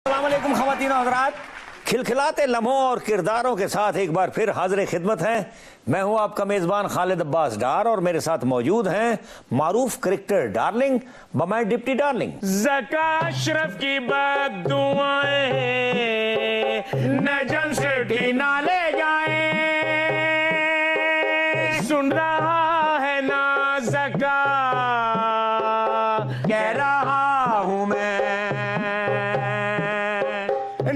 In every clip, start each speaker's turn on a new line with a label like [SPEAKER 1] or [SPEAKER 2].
[SPEAKER 1] अस्सलामुअलैकुम ख़वातीन और हज़रात, खिलखिलाते लम्हों और किरदारों के साथ एक बार फिर हाजिर खिदमत हैं। मैं हूं आपका मेज़बान खालिद अब्बास डार और मेरे साथ मौजूद हैं मारूफ क्रिकेटर डार्लिंग बमाई डिप्टी डार्लिंग।
[SPEAKER 2] ज़का अशरफ की बद्दुआएं नजम से ना ले जाए, सुन रहा है ना ज़का कह रहा हूं मैं,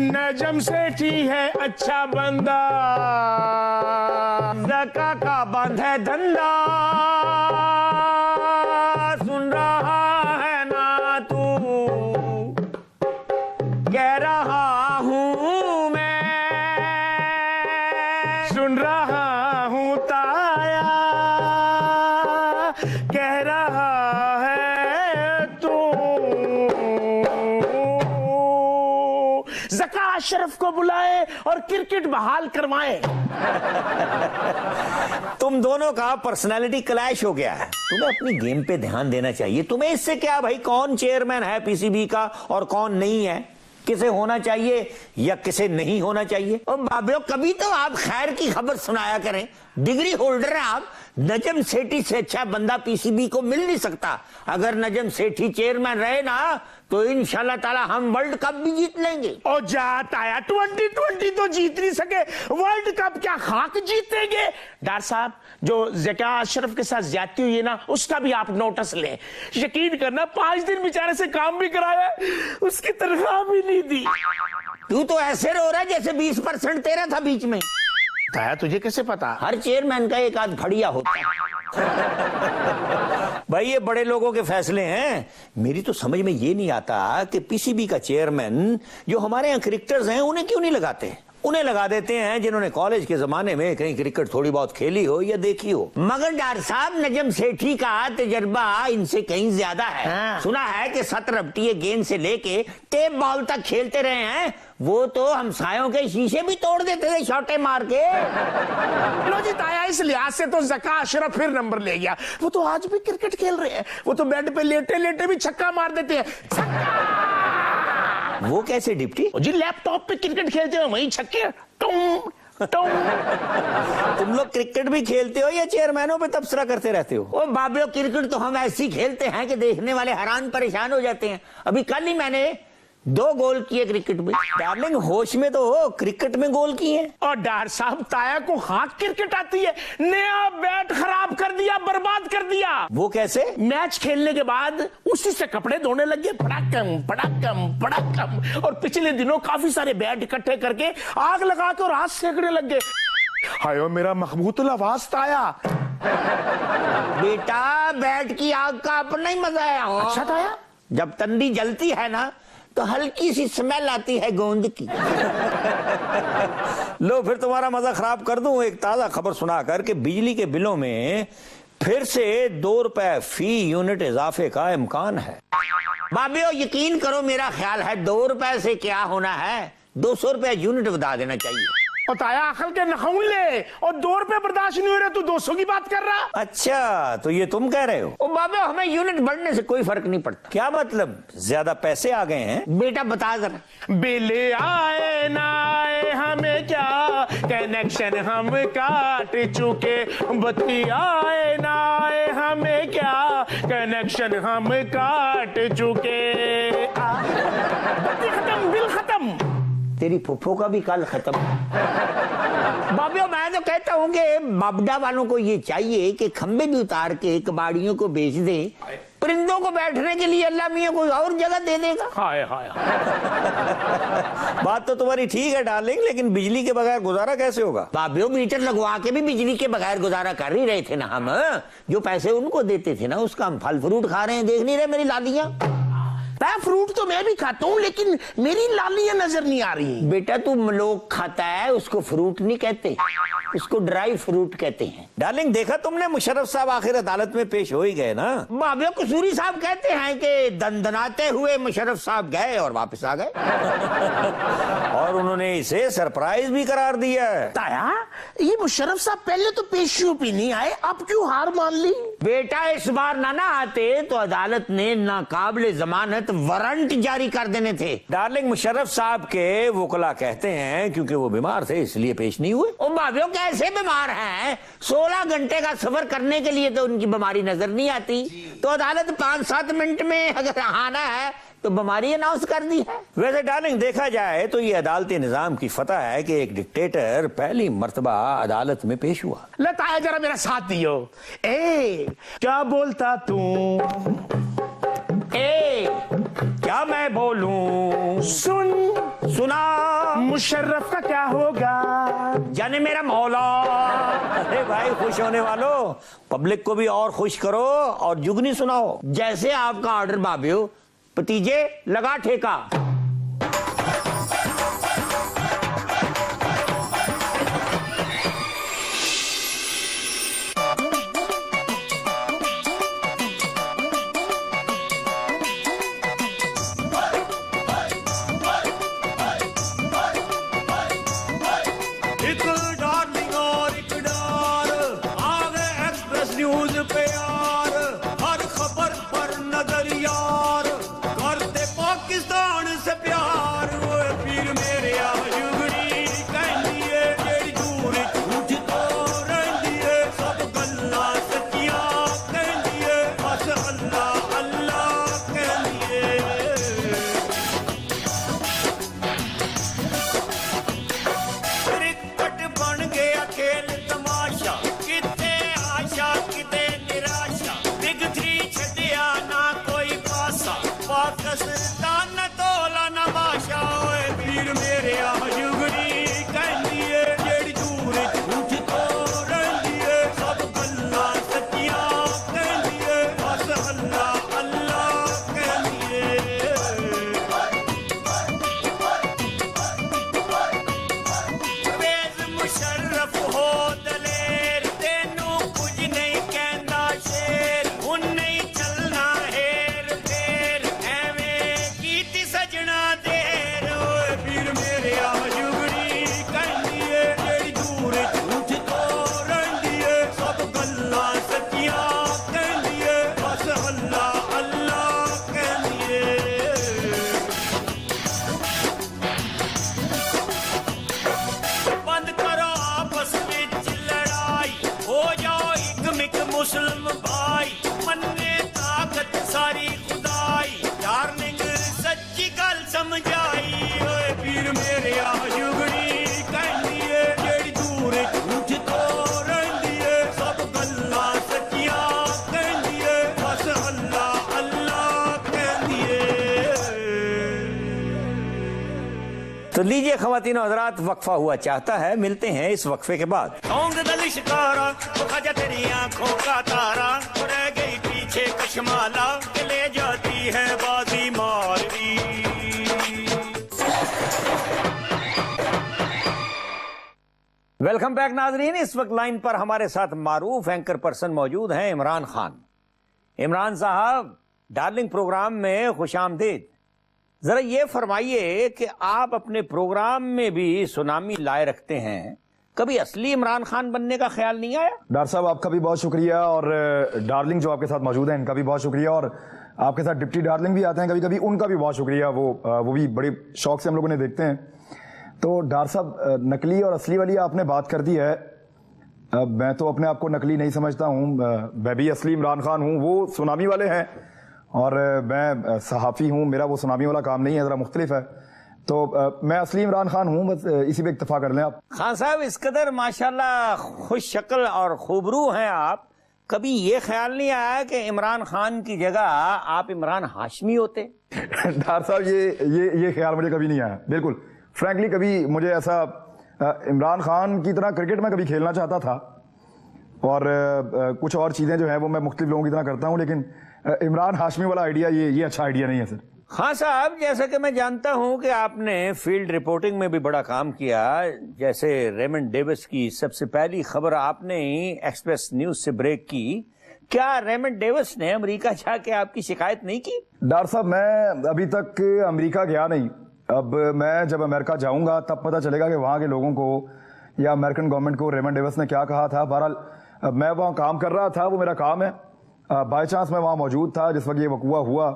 [SPEAKER 2] नजम सेठी है अच्छा बंदा, ज़का का बंद है धंधा, सुन रहा है ना तू कह रहा हूं मैं, सुन रहा हूं ताया कह रहा है तू। ज़का अशरफ को बुलाए और क्रिकेट बहाल करवाएं।
[SPEAKER 1] तुम दोनों का पर्सनालिटी क्लैश हो गया है। तुम्हें अपनी गेम पे ध्यान देना चाहिए। तुम्हें इससे क्या भाई, कौन चेयरमैन है पीसीबी का और कौन नहीं है, किसे होना चाहिए या किसे नहीं होना चाहिए। और बाबियो, कभी तो आप खैर की खबर सुनाया करें। डिग्री होल्डर हैं आप। नजम सेठी से अच्छा बंदा पीसीबी को मिल नहीं सकता। अगर नजम सेठी चेयरमैन रहे ना तो इंशाल्लाह ताला हम वर्ल्ड कप भी जीत लेंगे।
[SPEAKER 2] और जात आया 2020 तो जीत नहीं सके, वर्ल्ड कप क्या खाक जीतेंगे। डॉक्टर साहब, जो ज़का अशरफ के साथ ज्यादती हुई है ना, उसका भी आप नोटिस लें। यकीन करना 5 दिन बेचारे से काम भी कराया, उसकी तनख्वाह भी नहीं दी।
[SPEAKER 1] तू तो ऐसे रो रहा है जैसे 20% तेरा था बीच में।
[SPEAKER 2] ताया, तुझे कैसे पता?
[SPEAKER 1] हर चेयरमैन का एक आध फड़िया होता है। भाई ये बड़े लोगों के फैसले हैं। मेरी तो समझ में ये नहीं आता कि पीसीबी का चेयरमैन जो हमारे यहाँ क्रिकेटर्स हैं उन्हें क्यों नहीं लगाते। उन्हें लगा देते हैं जिन्होंने कॉलेज के जमाने में कहीं क्रिकेट थोड़ी बहुत खेली हो या देखी हो। मगर डॉक्टर साहब, नजम सेठी का तजर्बा इनसे कहीं ज्यादा है।
[SPEAKER 2] हाँ।
[SPEAKER 1] सुना है कि 7 रबटिये गेंद से लेके टेप बॉल तक खेलते रहे हैं। वो तो हमसायों के शीशे भी तोड़ देते थे शॉटे मार के।
[SPEAKER 2] लो जी ताया, इस लिहाज से तो ज़का अशरफ फिर नंबर ले गया। वो तो आज भी क्रिकेट खेल रहे हैं। वो तो बेड पे लेटे लेटे भी छक्का मार देते हैं। छक्का!
[SPEAKER 1] वो कैसे डिप्टी?
[SPEAKER 2] जी लैपटॉप पे क्रिकेट खेलते हैं, वही छक्के टुम टुम।
[SPEAKER 1] तुम लोग क्रिकेट भी खेलते हो या चेयरमैनों पे तबसरा करते रहते हो? ओ बाबियो, क्रिकेट तो हम ऐसी खेलते हैं कि देखने वाले हैरान परेशान हो जाते हैं। अभी कल ही मैंने 2 गोल किए क्रिकेट में। डार्लिंग, होश में तो हो, क्रिकेट में गोल किए।
[SPEAKER 2] और डॉक्टर साहब, ताया को हाँ क्रिकेट आती है। नया बैट खराब कर दिया, बर्बाद कर दिया।
[SPEAKER 1] वो कैसे?
[SPEAKER 2] मैच खेलने के बाद उसी से कपड़े धोने लगे, पड़ाकम पड़ाकम पड़ाकम। और पिछले दिनों काफी सारे बैट इकट्ठे करके आग लगा के और हाथ सेकने लगे। हाय मेरा मखबूतुल आवाज ताया।
[SPEAKER 1] बेटा, बैट की आग का अपना ही मजा है।
[SPEAKER 2] अच्छा ताया,
[SPEAKER 1] जब तंदी जलती है ना तो हल्की सी स्मेल आती है गोंद की। लो फिर तुम्हारा मजा खराब कर दूं एक ताजा खबर सुनाकर कि बिजली के बिलों में फिर से 2 रुपए फी यूनिट इजाफे का इम्कान है। बाबियो, यकीन करो, मेरा ख्याल है 2 रुपए से क्या होना है, 200 रुपए यूनिट बता देना चाहिए।
[SPEAKER 2] और ताया अकल के नखून ले, और 2 रुपए बर्दाश्त नहीं हो रहे, तू 200 की बात कर रहा।
[SPEAKER 1] अच्छा, तो ये तुम कह रहे हो? ओ बाबे, हमें यूनिट बढ़ने से कोई फर्क नहीं पड़ता। क्या मतलब, ज्यादा पैसे आ गए हैं? बेटा बता जरा।
[SPEAKER 2] बिल आए ना आए हमें क्या, कनेक्शन हम काट चुके। बत्ती आए ना आए हमें क्या, कनेक्शन हम काट चुके। बत्ती खत्म, बिल खत्म।
[SPEAKER 1] तेरी फुफ्फो का भी कल खत्म। बाबियो, मैं तो कहता हूँ कि बाबडा वालों को ये चाहिए कि खंबे भी उतार के कबाड़ियों को बेच दें। परिंदों को बैठने के लिए अल्लाह मियां कोई और जगह दे देगा।
[SPEAKER 2] हाय हाय
[SPEAKER 1] बात तो तुम्हारी ठीक है डार्लिंग, लेकिन बिजली के बगैर गुजारा कैसे होगा? बाबियो, मीटर लगवा के भी बिजली के बगैर गुजारा कर ही रहे थे ना हम। जो पैसे उनको देते थे ना, उसका हम फल फ्रूट खा रहे हैं। देख नहीं रहे मेरी लालियां?
[SPEAKER 2] फ्रूट तो मैं भी खाता हूँ, लेकिन मेरी लालियां नजर नहीं आ रही।
[SPEAKER 1] बेटा, तू लोग खाता है, उसको फ्रूट नहीं कहते, उसको ड्राई फ्रूट कहते हैं। डार्लिंग, देखा तुमने, मुशर्रफ साहब आखिर अदालत में पेश हो ही गए ना। बाबियो, कसूरी साहब कहते हैं कि दंदनाते हुए मुशर्रफ साहब गए और वापस आ गए। और उन्होंने इसे सरप्राइज भी करार दिया है।
[SPEAKER 2] ताया, ये मुशर्रफ साहब पहले तो पेशियों पे नहीं आए, अब क्यों हार मान ली?
[SPEAKER 1] बेटा इस बार ना आते तो अदालत ने नाकाबिले जमानत वारंट जारी कर देने थे। डार्लिंग, मुशर्रफ साहब के वकला कहते हैं क्योंकि वो बीमार थे इसलिए पेश नहीं हुए। ओ भाभीओ, कैसे बीमार हैं? 16 घंटे का सफर करने के लिए तो उनकी बीमारी नजर नहीं आती, तो अदालत 5-7 मिनट में अगर आना है तो बीमारी अनाउंस कर दी है। वैसे डार्लिंग, देखा जाए तो ये अदालती निजाम की फतह है कि एक डिक्टेटर पहली मर्तबा अदालत में पेश हुआ।
[SPEAKER 2] लताया, जरा मेरा साथ दियो। ए क्या बोलता तू?
[SPEAKER 1] ए क्या मैं बोलूं? सुना
[SPEAKER 2] मुशर्रफ का क्या होगा?
[SPEAKER 1] जाने मेरा मौला। अरे भाई, खुश होने वालों, पब्लिक को भी और खुश करो और जुगनी सुनाओ। जैसे आपका ऑर्डर भाभीओ। भतीजे, लगा ठेका।
[SPEAKER 3] एक डार्लिंग और एक डार, आ गए एक्सप्रेस न्यूज पे यार, हर खबर पर नजर यार, करते पाकिस्तान से प्यार। ओए पीर मेरे आजुगड़ी कहंदी है, जेड़ी दूर झूठ तो रहंदी है, सब गल्लां सच्चियां कहंदी है, बस अल्लाह अल्लाह कहंदी है। क्रिकेट बन गया खेल तमाशा, किते आशा किते निराशा, बिग थ्री छड़िया ना कोई पासा, पाकिस्तान तोला नमाशा। ओए पीर मेरे आजुगड़ी कहंदी है, जेड़ी दूर झूठ तो रहंदी है, सब गल्लां सच्चियां कहंदी है, बस अल्लाह अल्लाह कहंदी है। वेज़ मुशर्रफ हो दलेर, तेनू कुछ नहीं कहंदा शेर, हुन नहीं चलना हेर फेर, एवें कीती सजना देर। ओए पीर मेरे आजुगड़ी कहंदी है, जेड़ी दूर झूठ तो रहंदी है, सब गल्लां सच्चियां कहंदी है, बस अल्लाह अल्लाह कहंदी है। बंद करो आपस में लड़ाई, हो जाओ एक मिक मुस्लिम भाई, मन्ने ताकत सारी खुदाई, डार्लिंग सच्ची गल समझाई। ओए पीर मेरे आजुगड़ी कहंदी है, जेड़ी दूर झूठ तो रहंदी है, सब गल्लां सच्चियां कहंदी है, बस अल्लाह अल्लाह कहंदी है।
[SPEAKER 1] तो लीजिए ख्वातीन और हज़रात, वक्फा हुआ चाहता है, मिलते हैं इस वक्फे के बाद।
[SPEAKER 3] ढोंग दल शिकारा, वो खाजा तेरी आंखों का तारा, वो रह गई पीछे कशमाला, के ले जाती है बाजी मारवी।
[SPEAKER 1] वेलकम बैक नाजरीन। इस वक्त लाइन पर हमारे साथ मारूफ एंकर पर्सन मौजूद हैं, इमरान खान। इमरान साहब, डार्लिंग प्रोग्राम में खुशामदीद। जरा ये फरमाइए कि आप अपने प्रोग्राम में भी सुनामी लाए रखते हैं, कभी असली इमरान खान बनने का ख्याल नहीं आया?
[SPEAKER 4] डॉक्टर साहब, आपका भी बहुत शुक्रिया, और डार्लिंग जो आपके साथ मौजूद हैं इनका भी बहुत शुक्रिया, और आपके साथ डिप्टी डार्लिंग भी आते हैं कभी कभी, उनका भी बहुत शुक्रिया। वो भी बड़े शौक से हम लोगों ने देखते हैं। तो डॉक्टर साहब, नकली और असली वाली आपने बात कर दी है। मैं तो अपने आप को नकली नहीं समझता हूँ, मैं भी असली इमरान खान हूँ। वो सुनामी वाले हैं और मैं सहाफ़ी हूँ, मेरा वो सुनामी वाला काम नहीं है, ज़रा मुख्तलिफ है। तो मैं असली इमरान खान हूँ, बस इसी पे इत्तफा कर लें आप।
[SPEAKER 1] खान साहब, इस कदर माशाल्लाह खुश शक्ल और खूबरू हैं आप, कभी ये ख्याल नहीं आया कि इमरान खान की जगह आप इमरान हाशमी होते?
[SPEAKER 4] डॉक्टर साहब, ये ख्याल मुझे कभी नहीं आया, बिल्कुल फ्रैंकली। कभी मुझे ऐसा इमरान खान की तरह क्रिकेट में कभी खेलना चाहता था, और कुछ और चीज़ें जो है वो मैं मुख्तलिफ लोगों की तरह करता हूँ, लेकिन इमरान हाशमी वाला आइडिया ये अच्छा आइडिया नहीं है सर।
[SPEAKER 1] हाँ साहब, जैसा कि मैं जानता हूं कि आपने फील्ड रिपोर्टिंग में भी बड़ा काम किया, जैसे रेमंड डेविस की सबसे पहली खबर आपने ही एक्सप्रेस न्यूज से ब्रेक की। क्या रेमंड डेविस ने अमेरिका जाके आपकी शिकायत नहीं की?
[SPEAKER 4] डॉक्टर साहब, मैं अभी तक अमेरिका गया नहीं। अब मैं जब अमेरिका जाऊंगा तब पता चलेगा कि वहां के लोगों को या अमेरिकन गवर्नमेंट को रेमंड डेविस ने क्या कहा था। बहरहाल मैं वहाँ काम कर रहा था, वो मेरा काम है। बाय चांस मैं वहाँ मौजूद था जिस वक्त ये वकूआ हुआ,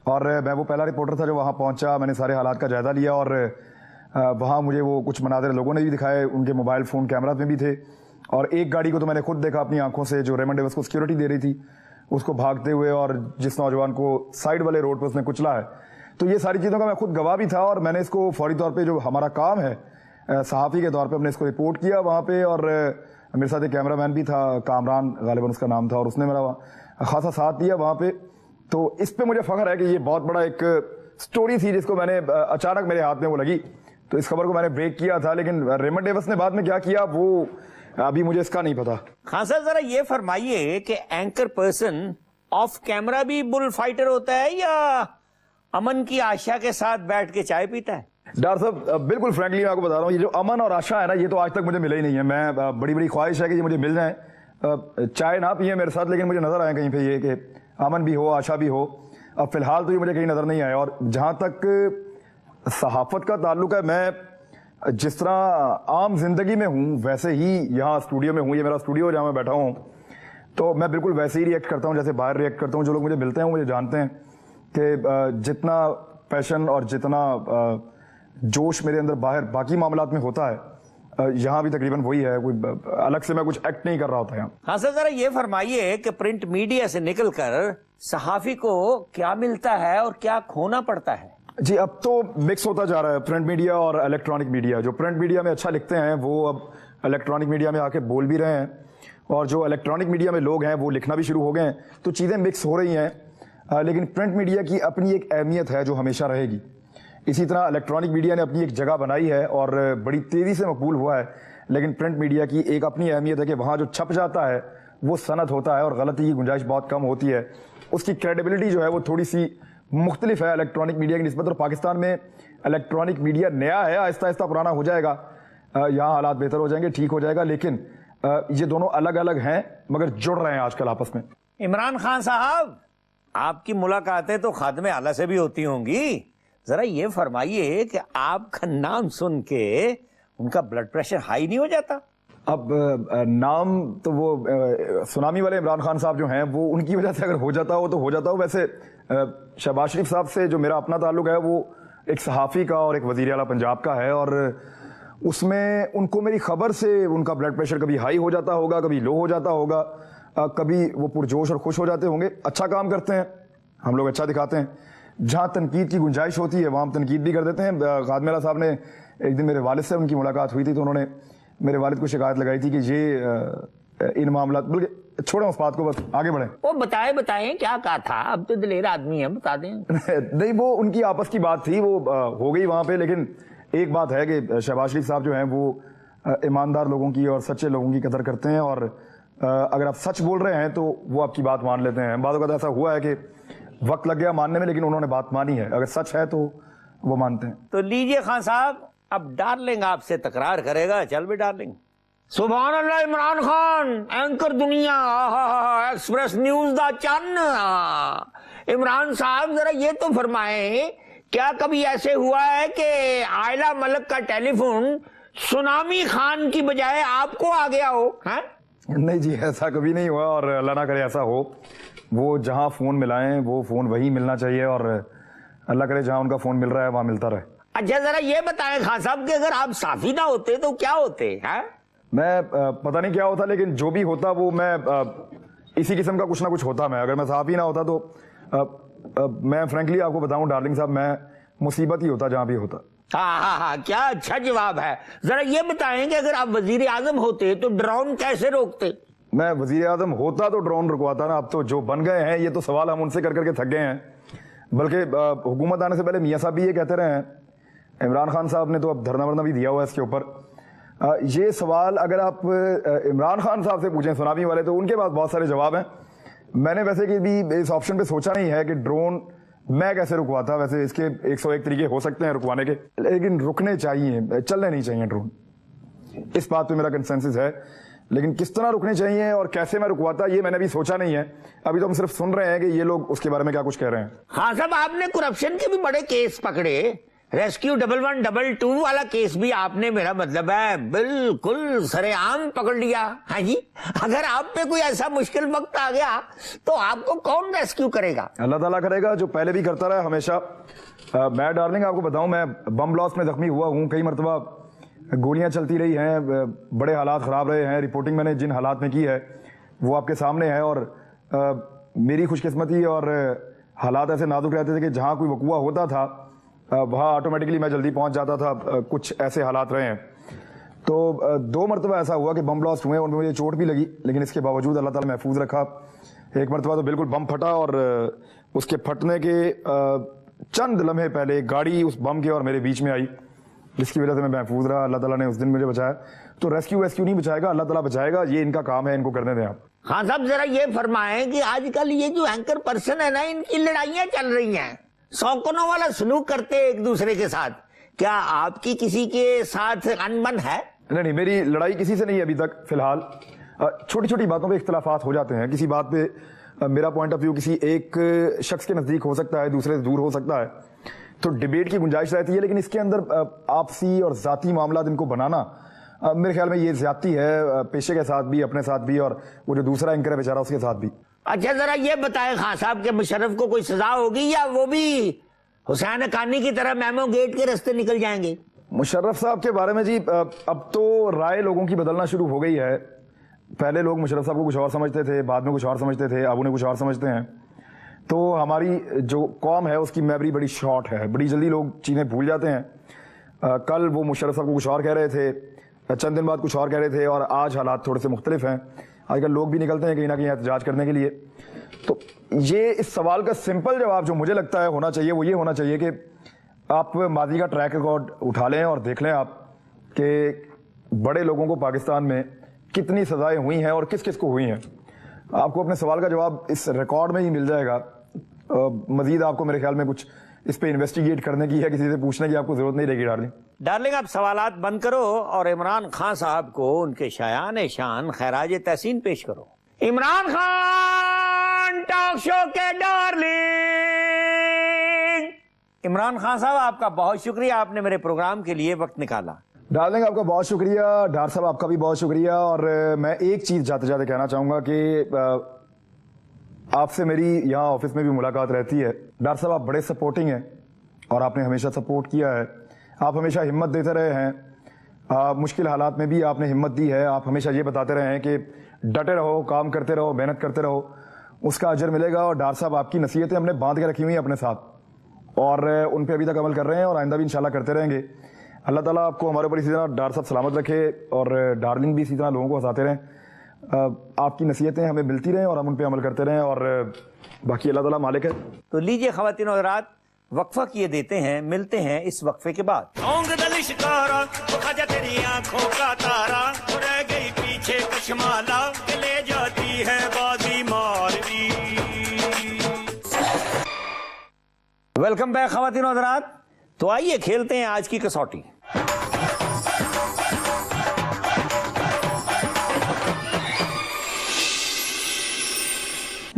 [SPEAKER 4] और मैं वो पहला रिपोर्टर था जो वहाँ पहुँचा। मैंने सारे हालात का जायजा लिया, और वहाँ मुझे वो कुछ मनाज़िर लोगों ने भी दिखाए, उनके मोबाइल फ़ोन कैमरा में भी थे। और एक गाड़ी को तो मैंने खुद देखा अपनी आंखों से, जो रेमंड डेविस को सिक्योरिटी दे रही थी, उसको भागते हुए, और जिस नौजवान को साइड वाले रोड पर उसने कुचला है। तो ये सारी चीज़ों का मैं खुद गवाह भी था, और मैंने इसको फौरी तौर पे, जो हमारा काम है सहाफ़ी के तौर पे, हमने इसको रिपोर्ट किया वहाँ पे। और मेरे साथ एक कैमरामैन भी था, कामरान गालिबन उसका नाम था, और उसने मेरा खासा साथ दिया वहाँ पे। तो इस पे मुझे फ़ख्र है कि ये बहुत बड़ा एक स्टोरी थी जिसको मैंने अचानक मेरे हाथ में वो लगी, तो इस खबर को मैंने ब्रेक किया था। लेकिन रेमंड डेविस ने बाद में क्या किया वो अभी मुझे इसका नहीं पता।
[SPEAKER 1] खान साहब जरा ये फरमाइए कि एंकर पर्सन ऑफ कैमरा भी बुल फाइटर होता है या अमन की आशा के साथ बैठ के चाय पीता है?
[SPEAKER 4] डॉक्टर साहब बिल्कुल फ्रैंकली मैं आपको बता रहा हूँ, ये जो अमन और आशा है ना, ये तो आज तक मुझे मिला ही नहीं है। मैं बड़ी बड़ी ख्वाहिश है कि ये मुझे मिल जाए, चाय ना पिए मेरे साथ, लेकिन मुझे नजर आए कहीं पे ये कि अमन भी हो, आशा भी हो। अब फिलहाल तो ये मुझे कहीं नजर नहीं आया। और जहां तक सहाफत का ताल्लुक है, मैं जिस तरह आम जिंदगी में हूं वैसे ही यहाँ स्टूडियो में हूं। ये मेरा स्टूडियो जहां मैं बैठा हूं, तो मैं बिल्कुल वैसे ही रिएक्ट करता हूं जैसे बाहर रिएक्ट करता हूं। जो लोग मुझे मिलते हैं मुझे जानते हैं कि जितना पैशन और जितना जोश मेरे अंदर बाहर बाकी मामलात में होता है, यहाँ भी तकरीबन वही है। कोई अलग से मैं कुछ एक्ट नहीं कर रहा होता यहाँ।
[SPEAKER 1] हाँ सर, जरा ये फरमाइए कि प्रिंट मीडिया से निकलकर सहाफी को क्या मिलता है और क्या खोना पड़ता है?
[SPEAKER 4] जी, अब तो मिक्स होता जा रहा है प्रिंट मीडिया और इलेक्ट्रॉनिक मीडिया। जो प्रिंट मीडिया में अच्छा लिखते हैं वो अब इलेक्ट्रॉनिक मीडिया में आके बोल भी रहे हैं, और जो इलेक्ट्रॉनिक मीडिया में लोग हैं वो लिखना भी शुरू हो गए हैं। तो चीज़ें मिक्स हो रही हैं, लेकिन प्रिंट मीडिया की अपनी एक अहमियत है जो हमेशा रहेगी। इसी तरह इलेक्ट्रॉनिक मीडिया ने अपनी एक जगह बनाई है और बड़ी तेज़ी से मकबूल हुआ है, लेकिन प्रिंट मीडिया की एक अपनी अहमियत है कि वहाँ जो छप जाता है वो सनद होता है और गलती की गुंजाइश बहुत कम होती है। उसकी क्रेडिबिलिटी जो है वो थोड़ी सी मुख्तलिफ है इलेक्ट्रॉनिक मीडिया की निस्बत। और पाकिस्तान में इलेक्ट्रॉनिक मीडिया नया है, आहिस्ता आहिस्ता पुराना हो जाएगा, यहाँ हालात बेहतर हो जाएंगे, ठीक हो जाएगा। लेकिन ये दोनों अलग अलग हैं मगर जुड़ रहे हैं आजकल आपस में।
[SPEAKER 1] इमरान खान साहब, आपकी मुलाकातें तो खादमे आला से भी होती होंगी, जरा ये फरमाइए कि आपका नाम सुन के उनका ब्लड प्रेशर हाई नहीं हो जाता?
[SPEAKER 4] अब नाम तो वो सुनामी वाले इमरान खान साहब जो हैं वो उनकी वजह से अगर हो जाता हो तो हो जाता हो। वैसे शहबाज शरीफ साहब से जो मेरा अपना ताल्लुक है वो एक सहाफ़ी का और एक वज़ीर आला पंजाब का है, और उसमें उनको मेरी खबर से उनका ब्लड प्रेशर कभी हाई हो जाता होगा, कभी लो हो जाता होगा, कभी वो पुरजोश और खुश हो जाते होंगे। अच्छा काम करते हैं, हम लोग अच्छा दिखाते हैं। जहाँ तनकीद की गुंजाइश होती है वहाँ हम तनकीद भी कर देते हैं। खादमेला साहब ने एक दिन मेरे वालिद से उनकी मुलाकात हुई थी, तो उन्होंने मेरे वालिद को शिकायत लगाई थी कि ये इन मामला, बल्कि छोड़ें उस बात को, बस आगे बढ़ें।
[SPEAKER 1] वो बताएं क्या कहा था? अब तो दिलेर आदमी है, बता दें।
[SPEAKER 4] नहीं, वो उनकी आपस की बात थी, वो हो गई वहाँ पे। लेकिन एक बात है कि शहबाज शरीफ साहब जो हैं वो ईमानदार लोगों की और सच्चे लोगों की कदर करते हैं, और अगर आप सच बोल रहे हैं तो वो आपकी बात मान लेते हैं। बात का ऐसा हुआ है कि वक्त लग गया मानने में, लेकिन उन्होंने बात मानी है। अगर सच है तो वो मानते हैं।
[SPEAKER 1] तो लीजिए खान साहब, अब डार्लिंग आपसे तकरार करेगा। चल भी डार्लिंग। सुभान अल्लाह, इमरान खान एंकर दुनिया, एक्सप्रेस न्यूज दा चन्न। इमरान साहब जरा ये तो फरमाएं, क्या कभी ऐसे हुआ है कि आयला मलक का टेलीफोन सुनामी खान की बजाय आपको आ गया हो? है?
[SPEAKER 4] नहीं जी, ऐसा कभी नहीं हुआ, और अल्लाह ना करे ऐसा हो। वो जहां फोन मिलाएं वो फोन वही मिलना चाहिए, और अल्लाह करे जहां उनका फोन मिल रहा है वहां मिलता रहे।
[SPEAKER 1] अच्छा, जरा ये बताएं खान साहब कि अगर आप साफी ना होते तो क्या होते हैं?
[SPEAKER 4] मैं पता नहीं क्या होता, लेकिन जो भी होता वो मैं इसी किस्म का कुछ ना कुछ होता। मैं अगर मैं साफी ना होता तो मैं फ्रैंकली आपको बताऊं डार्लिंग साहब, मैं मुसीबत ही होता जहां भी होता।
[SPEAKER 1] हाँ, क्या अच्छा जवाब है। जरा ये बताएं कि अगर आप वजीर आजम होते तो ड्रोन कैसे रोकते?
[SPEAKER 4] मैं वजीर आजम होता तो ड्रोन रुकवाता ना। अब तो जो बन गए हैं ये तो सवाल हम उनसे कर करके थक गए हैं। बल्कि हुकूमत आने से पहले मियाँ साहब भी ये कहते रहे हैं, इमरान खान साहब ने तो अब धरना वरना भी दिया हुआ है इसके ऊपर। ये सवाल अगर आप इमरान खान साहब से पूछें, सुनामी वाले, तो उनके पास बहुत सारे जवाब हैं। मैंने वैसे कि भी इस ऑप्शन पे सोचा नहीं है कि ड्रोन मैं कैसे रुकवाता। वैसे इसके 101 तरीके हो सकते हैं रुकवाने के, लेकिन रुकने चाहिए, चलने नहीं चाहिए ड्रोन। इस बात पे मेरा कंसेंसस है, लेकिन किस तरह रुकने चाहिए और कैसे मैं रुकवाता ये मैंने भी सोचा नहीं है। अभी तो हम सिर्फ सुन रहे हैं कि ये लोग उसके बारे में क्या कुछ कह रहे हैं।
[SPEAKER 1] हाँ साहब, आपने करप्शन के भी बड़े केस पकड़े, रेस्क्यू 1112 वाला केस भी आपने, मेरा मतलब है, बिल्कुल सरेआम पकड़ लिया। हाँ जी, अगर आप पे कोई ऐसा मुश्किल वक्त आ गया तो आपको कौन रेस्क्यू करेगा?
[SPEAKER 4] अल्लाह ताला करेगा, जो पहले भी करता रहा हमेशा। मैं डार्लिंग आपको बताऊं, मैं बम ब्लास्ट में जख्मी हुआ हूं, कई मरतबा गोलियां चलती रही हैं, बड़े हालात ख़राब रहे हैं। रिपोर्टिंग मैंने जिन हालात में की है वो आपके सामने है, और मेरी खुशकिस्मती और हालात ऐसे नाजुक रहते थे कि जहाँ कोई वकूआ होता था वहाँ ऑटोमेटिकली मैं जल्दी पहुँच जाता था। कुछ ऐसे हालात रहे हैं। तो 2 मरतबा ऐसा हुआ कि बम ब्लास्ट हुए, उनमें मुझे चोट भी लगी, लेकिन इसके बावजूद अल्लाह ताला महफूज रखा। एक मरतबा तो बिल्कुल बम फटा, और उसके फटने के चंद लम्हे पहले गाड़ी उस बम के और मेरे बीच में आई, जिसकी वजह से मैं महफूज रहा। अल्लाह ताला ने उस दिन मुझे बचाया। तो रेस्क्यू नहीं बचाएगा, अल्लाह ताला बचाएगा। ये इनका काम है, इनको करने दें आप।
[SPEAKER 1] हाँ साहब, जरा ये फरमाएं कि आजकल ये जो एंकर पर्सन है ना, इनकी लड़ाइयां चल रही हैं, सौकनों वाला सलूक करते हैं एक दूसरे के साथ। क्या आपकी किसी के साथ अनबन है?
[SPEAKER 4] नहीं, मेरी लड़ाई किसी से नहीं है अभी तक फिलहाल। छोटी छोटी बातों पे इख्तलाफात हो जाते हैं। किसी बात पे मेरा पॉइंट ऑफ व्यू किसी एक शख्स के नजदीक हो सकता है, दूसरे से दूर हो सकता है, तो डिबेट की गुंजाइश रहती है। लेकिन इसके अंदर आपसी और जाती मामला इनको बनाना, मेरे ख्याल में ये ज्यादती है, पेशे के साथ भी, अपने साथ भी, और वो जो दूसरा एंकर है बेचारा उसके साथ भी।
[SPEAKER 1] अच्छा, जरा ये बताएं खान साहब के मुशर्रफ को कोई सजा होगी या वो भी हुसैन हक्कानी की तरह मेमो गेट के रास्ते निकल जाएंगे?
[SPEAKER 4] मुशर्रफ साहब के बारे में जी, अब तो राय लोगों की बदलना शुरू हो गई है। पहले लोग मुशर्रफ साहब को कुछ और समझते थे, बाद में कुछ और समझते थे, अब उन्हें कुछ और समझते हैं। तो हमारी जो कौम है उसकी मेमोरी बड़ी शॉर्ट है, बड़ी जल्दी लोग चीज़ें भूल जाते हैं। कल वो मुशर्रफ साहब को कुछ और कह रहे थे, चंद दिन बाद कुछ और कह रहे थे, और आज हालात थोड़े से मुख्तलिफ हैं। आजकल लोग भी निकलते हैं कहीं ना कहीं एहतजाज करने के लिए। तो ये इस सवाल का सिंपल जवाब जो मुझे लगता है होना चाहिए वो ये होना चाहिए कि आप माजी का ट्रैक रिकॉर्ड उठा लें और देख लें आप कि बड़े लोगों को पाकिस्तान में कितनी सजाएं हुई हैं और किस किस को हुई हैं। आपको अपने सवाल का जवाब इस रिकॉर्ड में ही मिल जाएगा। मजीद आपको मेरे ख्याल में कुछ इस पे इन्वेस्टिगेट करने की है, किसी से पूछने की आपको जरूरत नहीं रहेगी।
[SPEAKER 1] डार्लिंग, आप सवालात बंद करो और इमरान खान साहब को उनके शायान शान खैराज तहसीन पेश करो। इमरान खान टॉक शो के डार्लिंग। इमरान खान साहब, आपका बहुत शुक्रिया, आपने मेरे प्रोग्राम के लिए वक्त निकाला।
[SPEAKER 4] डार्लिंग, आपका बहुत शुक्रिया। डार साहब, आपका भी बहुत शुक्रिया। और मैं एक चीज जाते जाते कहना चाहूंगा कि आपसे मेरी यहाँ ऑफिस में भी मुलाकात रहती है। डार साहब, आप बड़े सपोर्टिंग हैं और आपने हमेशा सपोर्ट किया है। आप हमेशा हिम्मत देते रहे हैं, मुश्किल हालात में भी आपने हिम्मत दी है। आप हमेशा ये बताते रहे हैं कि डटे रहो, काम करते रहो, मेहनत करते रहो, उसका अजर मिलेगा। और डार साहब, आपकी नसीहतें हमने बांध के रखी हुई हैं अपने साथ और उन पे अभी तक अमल कर रहे हैं और आइंदा भी इंशाल्लाह करते रहेंगे। अल्लाह ताला आपको हमारे ऊपर इसी तरह डार साहब सलामत रखे और डार्लिंग भी इसी तरह लोगों को हंसाते रहें। आपकी नसीहतें हमें मिलती रहें और हम उन पे अमल करते रहें, और बाकी अल्लाह ताला मालिक है।
[SPEAKER 1] तो लीजिए ख़वातीन और हज़रात, वक्फा किए देते हैं, मिलते हैं इस वक्फे के बाद।
[SPEAKER 3] ढोंग दल शिकारा, वो खजा तेरी आंखों का तारा, रह गई पीछे कशमाला, ले जाती है बाजी मारती।
[SPEAKER 1] वेलकम बैक ख़वातीन और हज़रात। तो आइए खेलते हैं आज की कसौटी।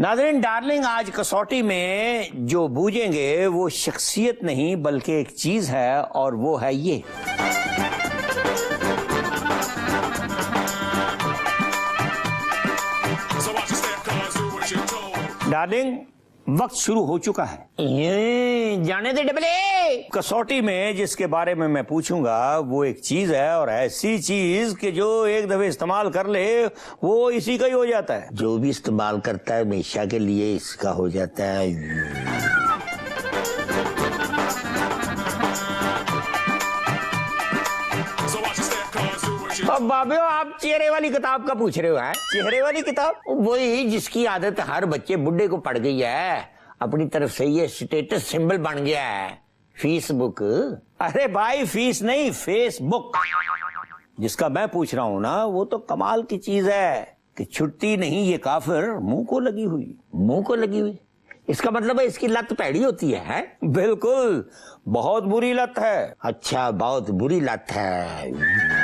[SPEAKER 1] नाज़रीन, डार्लिंग, आज कसौटी में जो बूझेंगे वो शख्सियत नहीं बल्कि एक चीज है, और वो है ये। डार्लिंग, वक्त शुरू हो चुका है। जाने दे डबले। कसौटी में जिसके बारे में मैं पूछूंगा वो एक चीज है, और ऐसी चीज कि जो एक दफे इस्तेमाल कर ले वो इसी का ही हो जाता है। जो भी इस्तेमाल करता है हमेशा के लिए इसका हो जाता है। अब बाबियो, आप चेहरे वाली किताब का पूछ रहे हो? है चेहरे वाली किताब? वही जिसकी आदत हर बच्चे बुड्ढे को पड़ गई है, अपनी तरफ से ये स्टेटस सिंबल बन गया है, फेसबुक। अरे भाई, फीस नहीं, फेसबुक। जिसका मैं पूछ रहा हूं ना, वो तो कमाल की चीज है कि छुट्टी नहीं ये काफिर मुंह को लगी हुई। मुंह को लगी हुई इसका मतलब है इसकी लत पैड़ी होती है? बिल्कुल, बहुत बुरी लत है। अच्छा, बहुत बुरी लत है।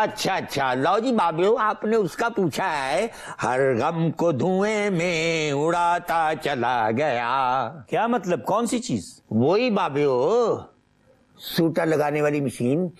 [SPEAKER 1] अच्छा, लो जी बाबू, आपने उसका पूछा है, हर गम को धुएं में उड़ाता चला गया। क्या मतलब, कौन सी चीज? वही बाबू, सूटर लगाने वाली मशीन।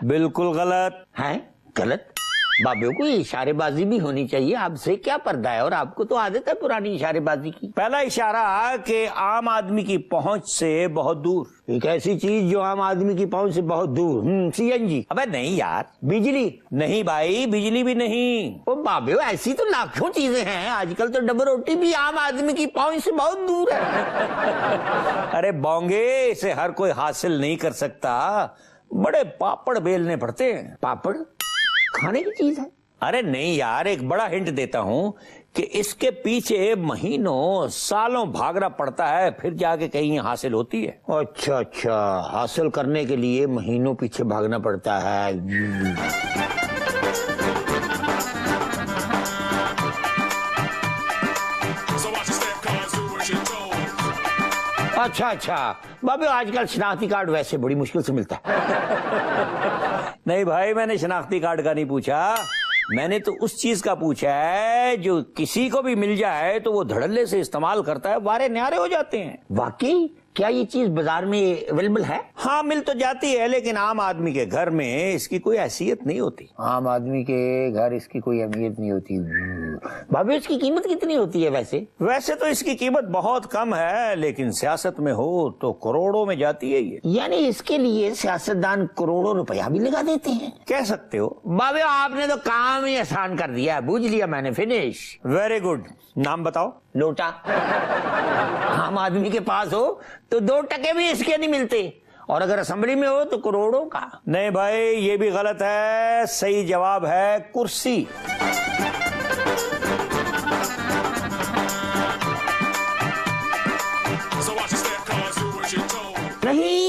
[SPEAKER 1] बिल्कुल गलत है। गलत? बाबू को इशारेबाजी भी होनी चाहिए, आपसे क्या पर्दा है, और आपको तो आदत है पुरानी इशारेबाजी की। पहला इशारा कि आम आदमी की पहुंच से बहुत दूर। एक ऐसी चीज जो आम आदमी की पहुंच से बहुत दूर। CNG। अबे नहीं यार। बिजली? नहीं भाई, बिजली भी नहीं। ओ बाबू, ऐसी तो लाखों चीजें हैं, आजकल तो डबल रोटी भी आम आदमी की पहुंच से बहुत दूर है। अरे बोंगे, इसे हर कोई हासिल नहीं कर सकता, बड़े पापड़ बेलने पड़ते हैं। पापड़ खाने की चीज है? अरे नहीं यार, एक बड़ा हिंट देता हूं कि इसके पीछे महीनों सालों भागना पड़ता है, फिर जाके कहीं हासिल होती है। अच्छा, हासिल करने के लिए महीनों पीछे भागना पड़ता है। अच्छा, बाबू आजकल शनाख्ती कार्ड वैसे बड़ी मुश्किल से मिलता है। नहीं भाई, मैंने शनाख्ती कार्ड का नहीं पूछा, मैंने तो उस चीज का पूछा है जो किसी को भी मिल जाए तो वो धड़ल्ले से इस्तेमाल करता है, वारे न्यारे हो जाते हैं। वाकई? क्या ये चीज बाजार में अवेलेबल है? हाँ, मिल तो जाती है, लेकिन आम आदमी के घर में इसकी कोई हैसियत नहीं होती। आम आदमी के घर इसकी कोई अहमियत नहीं होती। भाभी, इसकी कीमत कितनी होती है वैसे? वैसे तो इसकी कीमत बहुत कम है, लेकिन सियासत में हो तो करोड़ों में जाती है ये। यानी इसके लिए सियासतदान करोड़ों रुपया भी लगा देते हैं? कह सकते हो। बाबे, आपने तो काम ही आसान कर दिया, बुझ लिया मैंने। फिनिश। Very good. नाम बताओ। लोटा। आम आदमी के पास हो तो 2 टके भी इसके नहीं मिलते, और अगर असेंबली में हो तो करोड़ों का। नहीं भाई, ये भी गलत है। सही जवाब है कुर्सी। नहीं।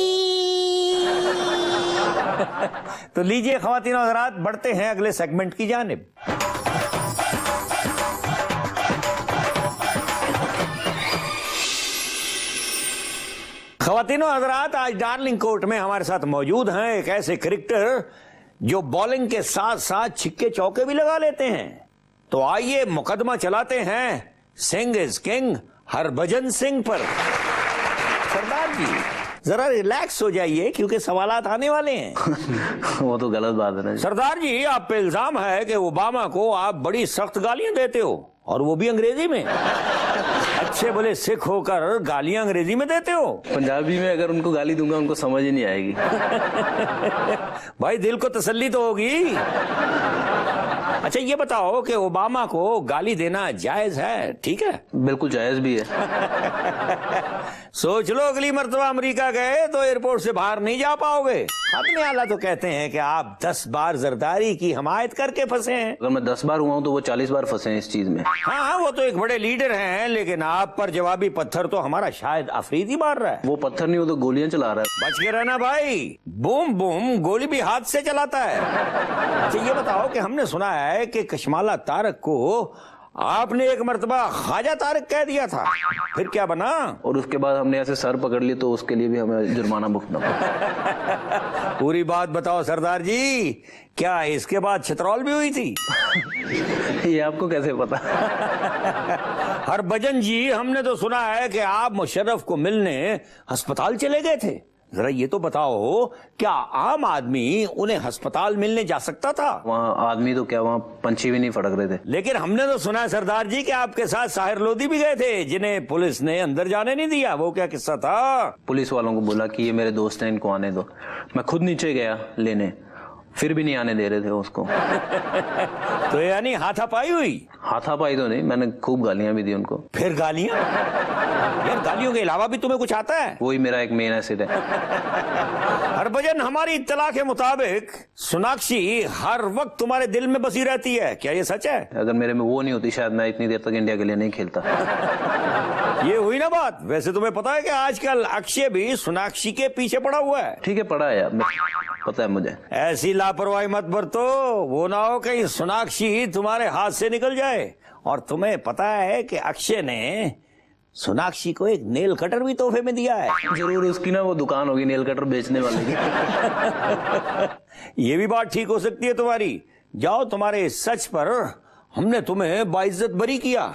[SPEAKER 1] तो लीजिए ख्वातीन और हज़रात, बढ़ते हैं अगले सेगमेंट की जानिब। ख्वातीन और हज़रात, आज डार्लिंग कोर्ट में हमारे साथ मौजूद हैं एक ऐसे क्रिकेटर जो बॉलिंग के साथ साथ छिक्के चौके भी लगा लेते हैं। तो आइए मुकदमा चलाते हैं सिंह इज किंग हरभजन सिंह पर। सरदार जी, जरा रिलैक्स हो जाइए क्योंकि सवालात आने वाले हैं।
[SPEAKER 5] वो तो गलत बात है ना।
[SPEAKER 1] सरदार जी, आप पे इल्जाम है कि ओबामा को आप बड़ी सख्त गालियां देते हो, और वो भी अंग्रेजी में। अच्छे भले सिख होकर गालियां अंग्रेजी में देते हो।
[SPEAKER 5] पंजाबी में अगर उनको गाली दूंगा उनको समझ ही नहीं आएगी।
[SPEAKER 1] भाई, दिल को तसल्ली तो होगी। अच्छा, ये बताओ कि ओबामा को गाली देना जायज है? ठीक है?
[SPEAKER 5] बिल्कुल जायज भी है।
[SPEAKER 1] सोच लो, अगली मर्तबा अमेरिका गए तो एयरपोर्ट से बाहर नहीं जा पाओगे। अपने आला तो कहते हैं कि आप 10 बार जरदारी की हमायत करके फंसे हैं।
[SPEAKER 5] अगर मैं 10 बार हुआ हूँ तो वो 40 बार फंसे हैं इस चीज में।
[SPEAKER 1] हाँ, वो तो एक बड़े लीडर हैं, लेकिन आप पर जवाबी पत्थर तो हमारा शायद अफरीदी मार रहा है।
[SPEAKER 5] वो पत्थर नहीं, वो तो गोलियां चला रहा है।
[SPEAKER 1] बच के रहना भाई, बूम बूम गोली भी हाथ से चलाता है। अच्छा, ये बताओ कि हमने सुना है कि कशमाला तारक को आपने एक मर्तबा ख्वाजा तारक कह दिया था, फिर क्या बना?
[SPEAKER 5] और उसके बाद हमने ऐसे सर पकड़ लिए तो उसके लिए भी हमें जुर्माना भुगतना पड़ा।
[SPEAKER 1] पूरी बात बताओ सरदार जी, क्या इसके बाद छतरौल भी हुई थी?
[SPEAKER 5] ये आपको कैसे पता?
[SPEAKER 1] हरभजन जी, हमने तो सुना है कि आप मुशर्रफ को मिलने अस्पताल चले गए थे। जरा ये तो बताओ, क्या आम आदमी उन्हें अस्पताल मिलने जा सकता था?
[SPEAKER 5] वहाँ आदमी तो क्या, वहाँ पंछी भी नहीं फड़क रहे थे।
[SPEAKER 1] लेकिन हमने तो सुना है सरदार जी कि आपके साथ साहिर लोधी भी गए थे, जिन्हें पुलिस ने अंदर जाने नहीं दिया। वो क्या किस्सा था?
[SPEAKER 5] पुलिस वालों को बोला कि ये मेरे दोस्त हैं, इनको आने दो। मैं खुद नीचे गया लेने, फिर भी नहीं आने दे रहे थे उसको।
[SPEAKER 1] तो यानी हाथापाई हुई?
[SPEAKER 5] हाथापाई तो नहीं, मैंने खूब गालियां भी दी उनको।
[SPEAKER 1] फिर गालियां? यार, गालियों के अलावा भी तुम्हें कुछ आता है?
[SPEAKER 5] वही मेरा एक मेन एसिड है।
[SPEAKER 1] हरभजन, हमारी इत्तला के मुताबिक सोनाक्षी हर वक्त तुम्हारे दिल में बसी रहती है, क्या ये सच है?
[SPEAKER 5] अगर मेरे में वो नहीं होती शायद मैं इतनी देर तक इंडिया के लिए नहीं खेलता।
[SPEAKER 1] ये हुई ना बात। वैसे तुम्हें पता है कि आजकल अक्षय भी सोनाक्षी के पीछे पड़ा हुआ है।
[SPEAKER 5] ठीक है, पड़ा है यार, पता है मुझे।
[SPEAKER 1] ऐसी लापरवाही मत बरतो, वो ना हो कहीं सोनाक्षी तुम्हारे हाथ से निकल जाए। और तुम्हें पता है कि अक्षय ने सोनाक्षी को एक नेल कटर भी तोहफे में दिया है।
[SPEAKER 5] जरूर उसकी ना वो दुकान होगी नेल कटर बेचने वाले की।
[SPEAKER 1] ये भी बात ठीक हो सकती है तुम्हारी। जाओ, तुम्हारे इस सच पर हमने तुम्हें बाइज्जत बरी किया।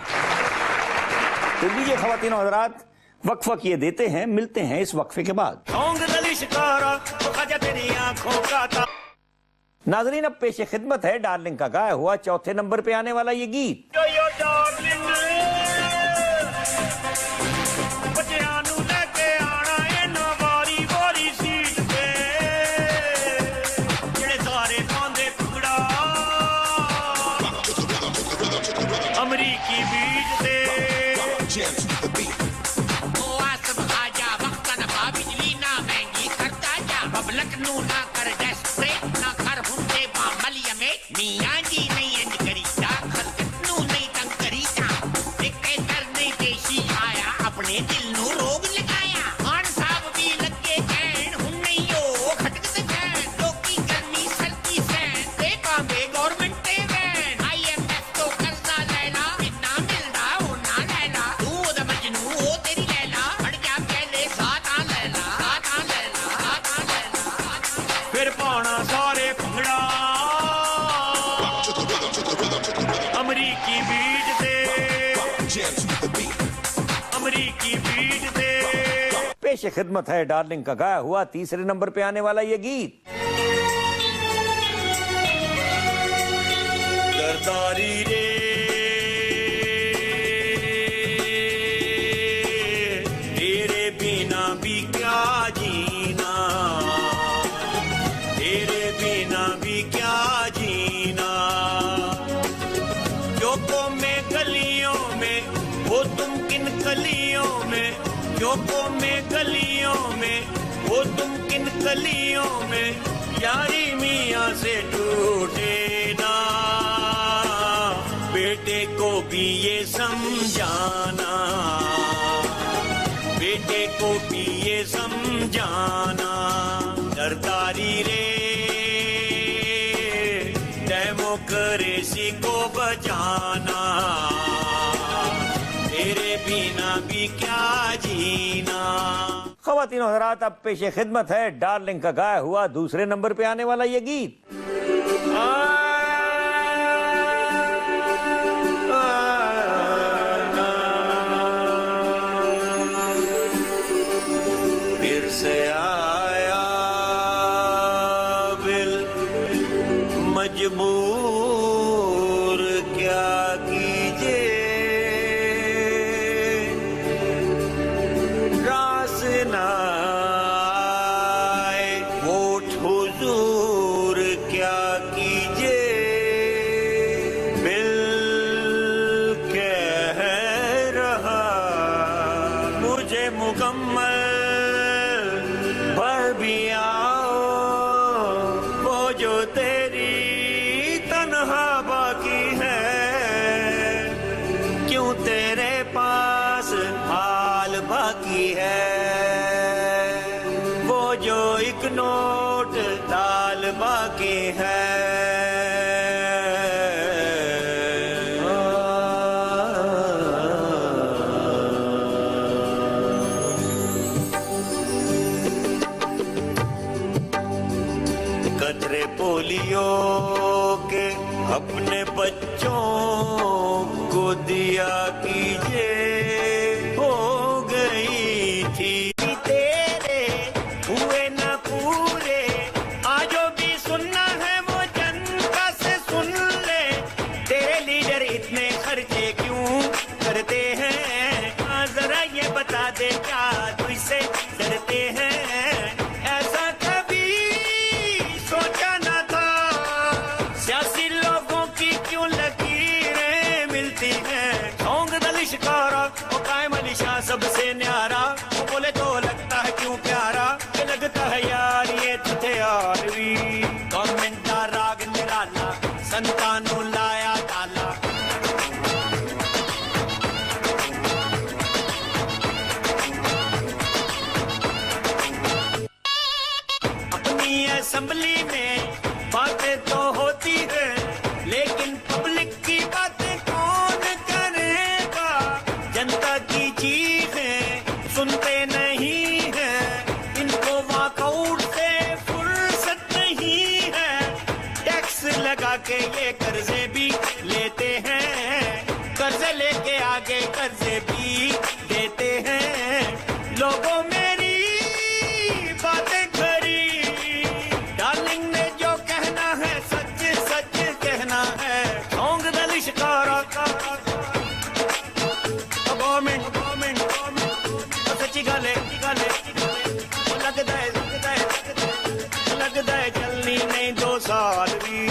[SPEAKER 1] तो लीजिए ख्वातीन और हज़रात, वक्फा किए देते हैं, मिलते हैं इस वक्फे के बाद। नाजरीन, अब पेश खिदमत है डार्लिंग का गाया हुआ चौथे नंबर पे आने वाला ये गीत।
[SPEAKER 3] अमरीकी बीज दे लखनऊ ना कर डेस्परेट ना कर हुंडे मामलिया में मियां जी नहीं इंज करीदा खलकनू नहीं तंग करीदा एक कर नहीं देशी आया अपने दिल नु रोग लगाया खान साहब भी लगे कैन हुन नहीं हो खटकते फैन लोकी गर्मी सर्दी सैन देखा बे गवर्नमेंट ते वैन IMF तो कर्जा लेना बिना मिलदा होना लैला तू ओदा मजनू ओ तेरी लैला हट जा पहले साथ आ लैला फिर पाना सारे भंगड़ा अमरीकी बीट दे अमरीकी बीट दे।
[SPEAKER 1] पेश खिदमत है डार्लिंग का गाया हुआ तीसरे नंबर पे आने वाला ये गीत।
[SPEAKER 3] दरदारी रे तेरे बिना भी क्या जीना, तेरे बिना भी क्या जीना। चौकों में गलियों में वो तुम किन कलियों में, चौकों में गलियों में वो तुम किन कलियों में यारी मियाँ से टूटे ना। बेटे को भी ये समझाना, बेटे को भी ये समझाना। दरदारी रे डेमोक्रेसी को बचाना, तेरे बिना भी क्या जीना।
[SPEAKER 1] ख्वातीन और हज़रात, अब पेश खिदमत है डार्लिंग का गाया हुआ दूसरे नंबर पे आने वाला ये गीत।
[SPEAKER 3] फिर से आया बिल मजबूर क्या कीजिए, रास ना आए वोट हुजूर क्या कीजिए। बिल कह रहा मुझे मुकम्मल भर भी आओ, वो जो तेरी तन्हा बाकी है। क्यों तेरे पास हाल बाकी है, वो जो एक नोट दाल बाकी है। कतरे पोलियो के अपने बच्चों को दिया कीजिए, हो गई थी तेरे हुए न पूरे। आजो भी सुनना है वो जनता से सुन ले, तेरे लीडर इतने खर्चे क्यों करते हैं। हाँ जरा ये बता दे क्या तू इससे डरते हैं। ऐसा कभी सोचा न था, सियासी लोगों की क्यों लकीरें मिलती हैं। ढोंग दलिशकारा वो कायम अलीशा सबसे न्यारा, वो बोले तो लगता है क्यों प्यारा, ये लगता है यार ये तुझे यारवी। गवर्नमेंट का राग निराला संतानों लाया ताला, अपनी असेंबली में बातें तो होती है, लेकिन पब्लिक की बातें कौन करेगा। जनता की चीज मिनट सच्ची गल है लगदा है चलनी नहीं 2 साल भी